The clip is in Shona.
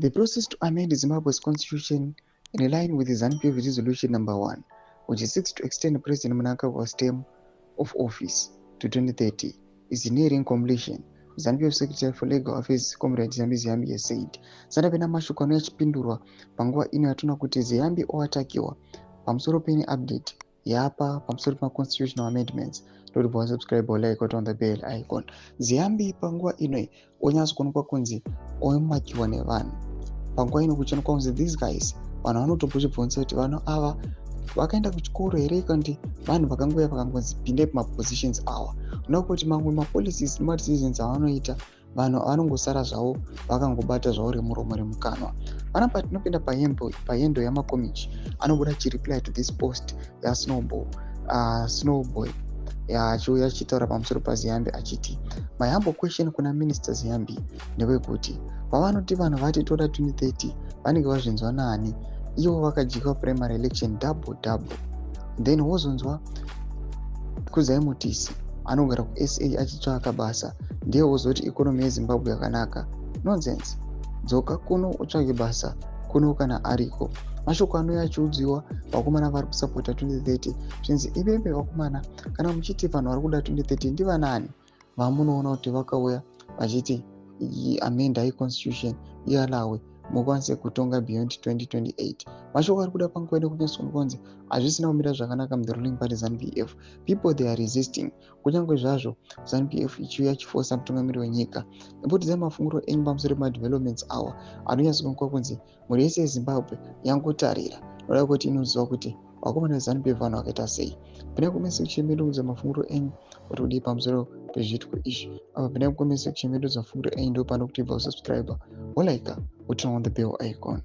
The process to amend Zimbabwe's constitution in line with the ZANU-PF resolution number 1, which seeks to extend President Mnangagwa's term of office to 2030, is nearing completion. ZANU-PF Secretary for Legal Affairs, Comrade Ziyambi Ziyambi, has said. Sadc mashoko anachipindurwa panguva ino yatona kuti Ziyambi owatakiwa pamusoro peine update yapa pamusoro pema-constitutional amendments. Don't forget to subscribe or like on the bell icon. Ziyambi panguva ino onyatsokuonekwa kunzi omakiwa nevanhu. Panguva ino kuchionekwa kunzi these guys vanhu vanotombozvibvunza kuti vanhu ava vakaenda kuchikoro here kandi vanhu vakangouya vakangonzi pindai pamapositions awa. Ndokuti mamwe mapolicies nemadecisions avanoita vanhu vanongosara zvavo vakangobata zvavo remuromo remukanwa. Panapa tinopinda pahendo yamakomichi anobuda chireply to this post yaSnowboy yachiuya achitaura pamusoro paZiyambi achiti, my humble question kuna Minister Ziyambi ndewekuti pavanoti vanhu vati toda 2030 vanenge vazvinzwa naani, ivo vakajika primary election double, then wozonzwa kuzaimutisi anogara kuSA achitsvaka basa ndiye wozoti ikonomi yeZimbabwe yakanaka. Nonsense. Dzoka kuno utsvake basa kuno kana ariko. Mashoko anouya achiudziwa vakomana vari kusapota 2030 zvinzi ivembe vakomana kana muchiti vanhu vari kuda 2030 ndivanani vamunoona kuti vakauya vachiti amendai constitution iyalawe mukwanise kutonga beyond 2028. Mashoko ari kuda panguva ino kunyatsonekwa kunzi hazvisina kumira zvakanaka mu the ruling party ZANU-PF. People they are resisting. Kunyange zvazvo ZANU-PF ichiuya chifosa mutungamiri wenyika. Nepotedzai mafunguro enyu pamusoro pemadevelopments awa anonyatsokuonekwa kunzi mhuri yese yeZimbabwe yangotarira noda kuti inoziva kuti vakomana veZANU-PF vanhu vakaita sei. Pinai kucomment section medu kuudza mafunguro enyu kuti kudii pamusoro pezviitiko izvi. Apa pinai kucomment section medu kuudza mafunguro enyu ndo pano kuti bva kusubscribe or like or turn on the bell icon.